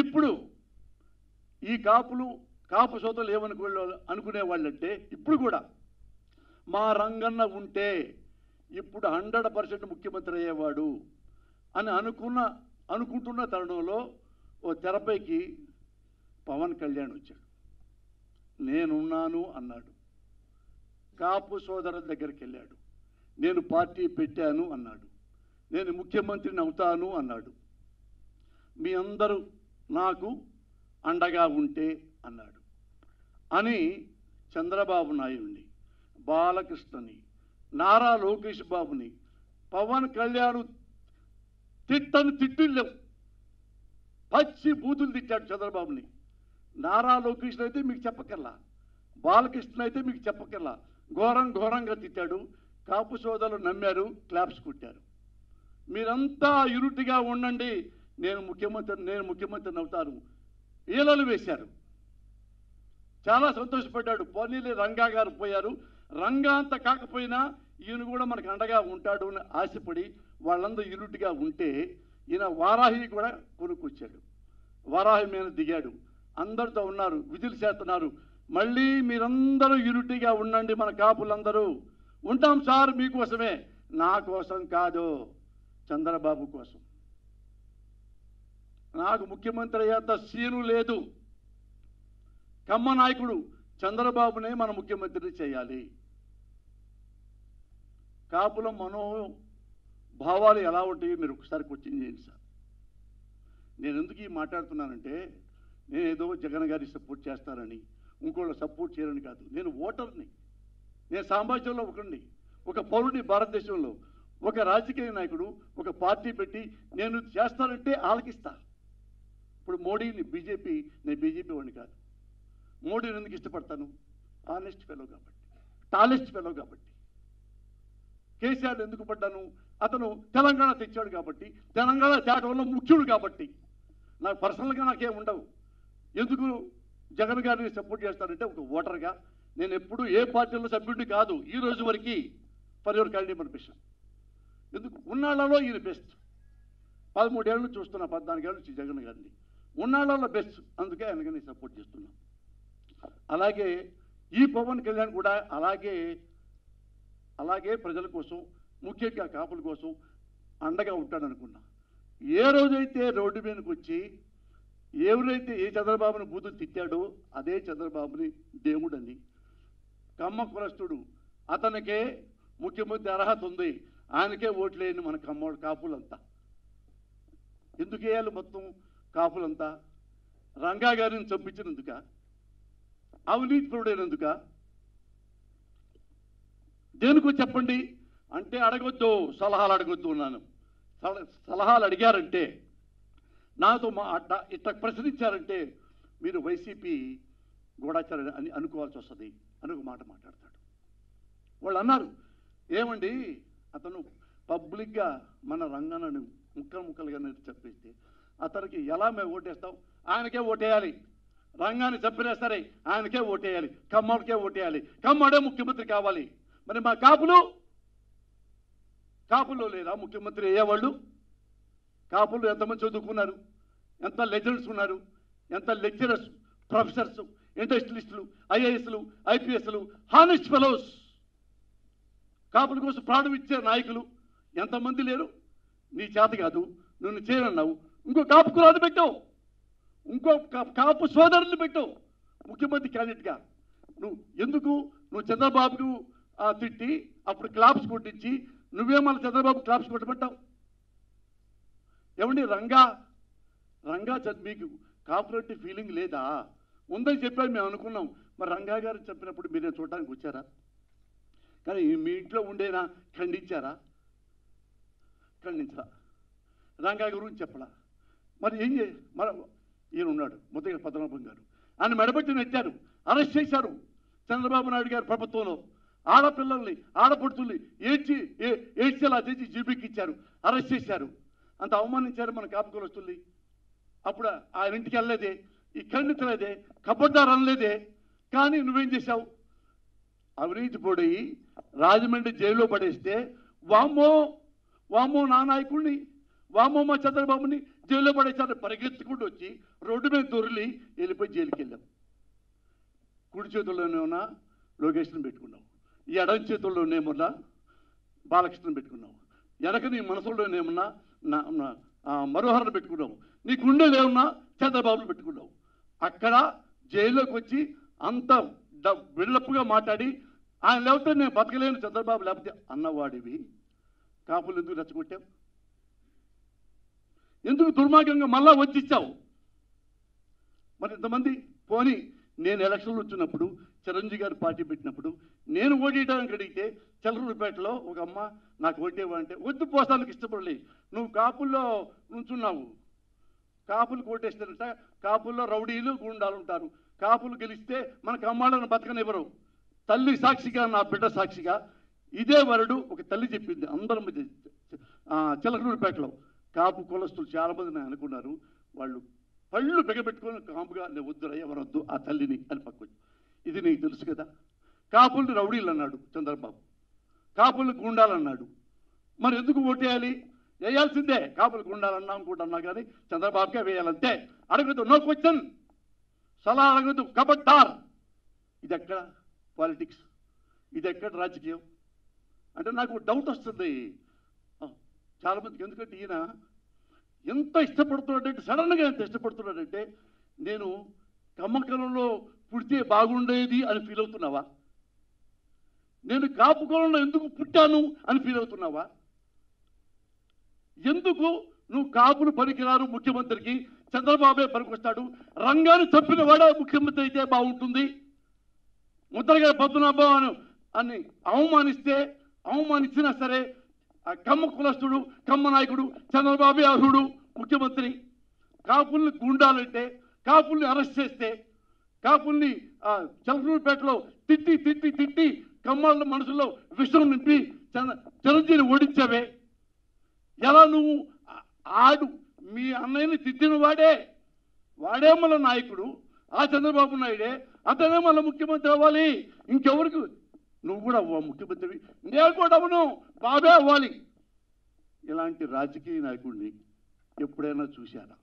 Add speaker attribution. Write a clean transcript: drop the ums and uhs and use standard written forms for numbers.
Speaker 1: ఇప్పుడు ఈ కాపు సోదరులు అనుకునే వాళ్ళంటే ఇప్పుడు కూడా మా రంగన్న ఉంటే ఇప్పుడు 100% ముఖ్యమంత్రి అయ్యేవాడు అని అనుకుంటున్న తరుణంలో ఓ తెరపైకి పవన్ కళ్యాణ్ వచ్చాడు. నేనున్నాను అన్నాడు. కాపు సోదరుల దగ్గరికి వెళ్ళాడు. నేను పార్టీ పెట్టాను అన్నాడు. నేను ముఖ్యమంత్రిని అవుతాను అన్నాడు. మీ అందరూ నాకు అండగా ఉంటే అన్నాడు అని చంద్రబాబు నాయుడిని, బాలకృష్ణని, నారా లోకేష్ బాబుని, పవన్ కళ్యాణ్ తిట్టులేవు, పచ్చి బూతులు తిట్టాడు చంద్రబాబుని. నారా లోకేష్ అయితే మీకు చెప్పకల్లా, బాలకృష్ణ అయితే మీకు చెప్పకల్లా ఘోరంగా తిట్టాడు. కాపు సోదరులు నమ్మారు, క్లాప్స్ కొట్టారు. మీరంతా యూనిట్గా ఉండండి, నేను ముఖ్యమంత్రిని అవుతాను ఈలలు వేశారు. చాలా సంతోషపడ్డాడు. పోనీలే రంగా గారు పోయారు, రంగా అంత కాకపోయినా ఈయన కూడా మనకు అండగా ఉంటాడు అని ఆశపడి వాళ్ళందరూ యూనిట్గా ఉంటే ఈయన వారాహి కూడా కొనుక్కొచ్చాడు. వారాహి మీద దిగాడు. అందరితో ఉన్నారు, విధులు చేస్తున్నారు. మళ్ళీ మీరందరూ యూనిటీగా ఉండండి, మన కాపులందరూ ఉంటాం సార్ మీకోసమే, నా కోసం కాదు, చంద్రబాబు కోసం. నాకు ముఖ్యమంత్రి అయ్యేంత సీను లేదు. కమ్మ నాయకుడు చంద్రబాబునే మన ముఖ్యమంత్రిని చేయాలి. కాపుల మనోభావాలు ఎలా ఉంటాయో మీరు ఒకసారి క్వశ్చన్ చేయండి సార్. నేను ఎందుకు ఈ మాట్లాడుతున్నానంటే నేను ఏదో జగన్ గారి సపోర్ట్ చేస్తానని ఇంకోళ్ళు సపోర్ట్ చేయరని కాదు. నేను ఓటర్ని, నేను సామాజికంలో ఒకరిని, ఒక పౌరుని. భారతదేశంలో ఒక రాజకీయ నాయకుడు ఒక పార్టీ పెట్టి నేను చేస్తానంటే ఆలకిస్తా. ఇప్పుడు మోడీని నేను బీజేపీ వాడిని కాదు. మోడీని ఎందుకు ఇష్టపడతాను? ఆనెస్ట్ ఫెలో కాబట్టి, టాలెస్ట్ ఫెలో కాబట్టి. కేసీఆర్ ఎందుకు పడ్డాను? అతను తెలంగాణ తెచ్చాడు కాబట్టి, తెలంగాణ తేటంలో ముఖ్యుడు కాబట్టి. నాకు పర్సనల్గా నాకేం ఉండవు. ఎందుకు జగన్ గారిని సపోర్ట్ చేస్తానంటే ఒక ఓటర్గా నేను ఎప్పుడు ఏ పార్టీలో సభ్యుడిని కాదు ఈ రోజు వరకు. For your kind information. ఎందుకు ఉన్నాళ్లలో ఈయన బెస్ట్. 13 ఏళ్ళు చూస్తున్నా, 14 ఏళ్ళు నుంచి జగన్ గారిని. ఉన్నాళ్లలో బెస్ట్, అందుకే ఆయనకి నేను సపోర్ట్ చేస్తున్నా. అలాగే ఈ పవన్ కళ్యాణ్ కూడా అలాగే ప్రజల కోసం, ముఖ్యంగా కాపుల కోసం అండగా ఉంటాడనుకున్నా. ఏ రోజైతే రోడ్డు మీదకి వచ్చి ఎవరైతే ఏ చంద్రబాబుని బూతులు తిట్టాడో అదే చంద్రబాబుని దేవుడని, కమ్మ కులస్తుడు, అతనికే ముఖ్యమంత్రి అర్హత ఉంది, ఆయనకే ఓట్లేని మన కాపులంతా. ఎందుకు వేయాలి మొత్తం కాపులంతా? రంగా గారిని చంపించినందుక? అవినీతి పరుడైనందుక? దేనికో చెప్పండి అంటే అడగొద్దు, సలహాలు అడగొద్దు ఉన్నాను. సలహాలు అడిగారంటే, నాతో ఇట్లా ప్రశ్నించారంటే మీరు వైసీపీ గూఢాచారం అని అనుకోవాల్సి వస్తుంది అని ఒక మాట మాట్లాడతాడు. వాళ్ళు అన్నారు, ఏమండి అతను పబ్లిక్గా మన రంగాన్ని ముక్కలుగా చెప్పేస్తే అతనికి ఎలా మేము ఓటేస్తాం? ఆయనకే ఓటేయాలి. రంగాన్ని చంపినా సరే ఆయనకే ఓటేయాలి, కమ్మడికే ఓటేయాలి, కమ్మడే ముఖ్యమంత్రి కావాలి. మరి మా కాపులో లేదా ముఖ్యమంత్రి అయ్యేవాళ్ళు? కాపులు ఎంతమంది చదువుకున్నారు, ఎంత లెజెండ్స్ ఉన్నారు, ఎంత లెక్చరర్స్, ప్రొఫెసర్స్, ఇండస్ట్రియలిస్టులు, ఐఏఎస్లు, ఐపీఎస్లు, హానెస్ట్ ఫెలోస్, కాపుల కోసం ప్రాణం ఇచ్చే నాయకులు ఎంతమంది లేరు? నీ చేత కాదు, నువ్వు చేయనన్నావు, ఇంకో కాపు కులాన్ని పెట్టావు, ఇంకో కాపు సోదరుని పెట్టావు ముఖ్యమంత్రి క్యాండిడేట్గా. నువ్వు చంద్రబాబుకు తిట్టి అప్పుడు క్లాప్స్ కొట్టించి నువ్వేమన్నా చంద్రబాబు క్లాప్స్ కొట్టమంటావు? ఏమండి రంగా మీకు కాపురేటివ్ ఫీలింగ్ లేదా? ఉందని చెప్పారు, మేము అనుకున్నాం. మరి రంగా గారు చెప్పినప్పుడు మీరే చూడటానికి వచ్చారా? కానీ మీ ఇంట్లో ఉండేనా ఖండించారా? రంగా గురించి చెప్పలా. మరి మరి ఈయన ఉన్నాడు ముద్దగ పద్మనాభం గారు, ఆయన మెడబెట్టి నెట్టారు, అరెస్ట్ చేశారు చంద్రబాబు నాయుడు గారి ప్రభుత్వంలో. ఆడపిల్లల్ని ఆడపడుతుల్ని ఏడ్చేలా చేసి జీబీకి ఇచ్చారు, అరెస్ట్ చేశారు, అంత అవమానించారు మన కాపుకోలు వస్తుంది. అప్పుడు ఆయన ఇంటికి వెళ్ళలేదే, ఈ ఖండించలేదే, కబడ్దారు అనలేదే. కానీ నువ్వేం చేశావు? అవినీతి పొడి రాజమండ్రి జైల్లో పడేస్తే వామ్మో నా నాయకుడిని, వామ్మో మా చంద్రబాబుని జైల్లో పడేసారి పరిగెత్తుకుంటూ వచ్చి రోడ్డు మీద దొరికి వెళ్ళిపోయి జైలుకి వెళ్ళాం. కుడి చేతుల్లోనేమన్నా లోకేష్ని పెట్టుకున్నావు, ఈ ఎడం చేతుల్లోనేమన్నా బాలకృష్ణని పెట్టుకున్నావు, వెనక నీ మనసులోనేమన్నా మరోహరను పెట్టుకున్నావు, నీ గుండెలు ఏమన్నా చంద్రబాబును పెట్టుకున్నావు. అక్కడ జైల్లోకి వచ్చి అంత బిల్డప్గా మాట్లాడి ఆయన లేకపోతే నేను బతకలేను చంద్రబాబు లేకపోతే అన్నవాడివి కాపులు ఎందుకు రెచ్చగొట్టావు? ఎందుకు దుర్మార్గంగా మళ్ళా వచ్చిచ్చావు? మరి ఇంతమంది పోనీ నేను ఎలక్షన్లు వచ్చినప్పుడు చిరంజీవి గారు పార్టీ పెట్టినప్పుడు నేను ఓటేయడానికి అడిగితే చలరూరుపేటలో ఒక అమ్మ నాకు ఓటేవంటే వద్దు పోస్తానికి ఇష్టపడలే, నువ్వు కాపుల్లో నుంచున్నావు, కాపులు ఓటేస్తారంట, కాపుల్లో రౌడీలు గుండాలు ఉంటారు, కాపులు గెలిస్తే మనకు అమ్మాళ్ళను బతకనివ్వరు. తల్లి సాక్షిగా నా బిడ్డ సాక్షిగా ఇదే వరుడు ఒక తల్లి చెప్పింది అందరం చిలకలూరుపేటలో. కాపు కులస్తులు చాలామంది నేను అనుకున్నారు, వాళ్ళు పళ్ళు బిగబెట్టుకొని కాపుగా నేను వద్దురా ఎవరొద్దు ఆ తల్లిని అని పక్కకు. ఇది నీకు తెలుసు కదా. కాపుల్ని రౌడీలు అన్నాడు చంద్రబాబు, కాపుల్ని గుండాలన్నాడు. మరి ఎందుకు ఓటేయాలి? వేయాల్సిందే, కాపులకు ఉండాలన్నా అనుకుంటున్నా కానీ చంద్రబాబుకే వేయాలంతే. అడగదు, నో క్వశ్చన్, సలహా అడగదు, కబడ్డార్. ఇది ఎక్కడ పాలిటిక్స్, ఇది ఎక్కడ రాజకీయం అంటే నాకు డౌట్ వస్తుంది చాలామందికి. ఎందుకంటే ఈయన ఎంత ఇష్టపడుతున్నాడంటే, సడన్గా ఎంత ఇష్టపడుతున్నాడంటే, నేను కమ్మకలంలో పుడితే బాగుండేది అని ఫీల్ అవుతున్నావా? నేను కాపు కులంలో ఎందుకు పుట్టాను అని ఫీల్ అవుతున్నావా? ఎందుకు నువ్వు కాపులు పనికిరారు ముఖ్యమంత్రికి, చంద్రబాబే పనికొస్తాడు, రంగాన్ని చంపిన వాడే ముఖ్యమంత్రి అయితే బాగుంటుంది, ముద్రగా పద్మనాభం అని అవమానించినా సరే ఆ కమ్మ కులస్తుడు కమ్మ నాయకుడు చంద్రబాబే అర్హుడు ముఖ్యమంత్రి. కాపుల్ని గుండాలంటే, కాపుల్ని అరెస్ట్ చేస్తే, కాపుల్ని చలకలూరుపేటలో తిట్టి తిట్టి తిట్టి కమ్మాళ్ళ మనసులో విషం నింపి చిరంజీవిని ఓడించావే. ఎలా నువ్వు మీ అన్నయ్యని తిట్టిన వాడే మళ్ళీ నాయకుడు, ఆ చంద్రబాబు నాయుడే, అతనే మళ్ళీ ముఖ్యమంత్రి అవ్వాలి. ఇంకెవరికి? నువ్వు కూడా ముఖ్యమంత్రి, నేను కూడా అవును, బాబే అవ్వాలి. ఇలాంటి రాజకీయ నాయకుడిని ఎప్పుడైనా చూశారా?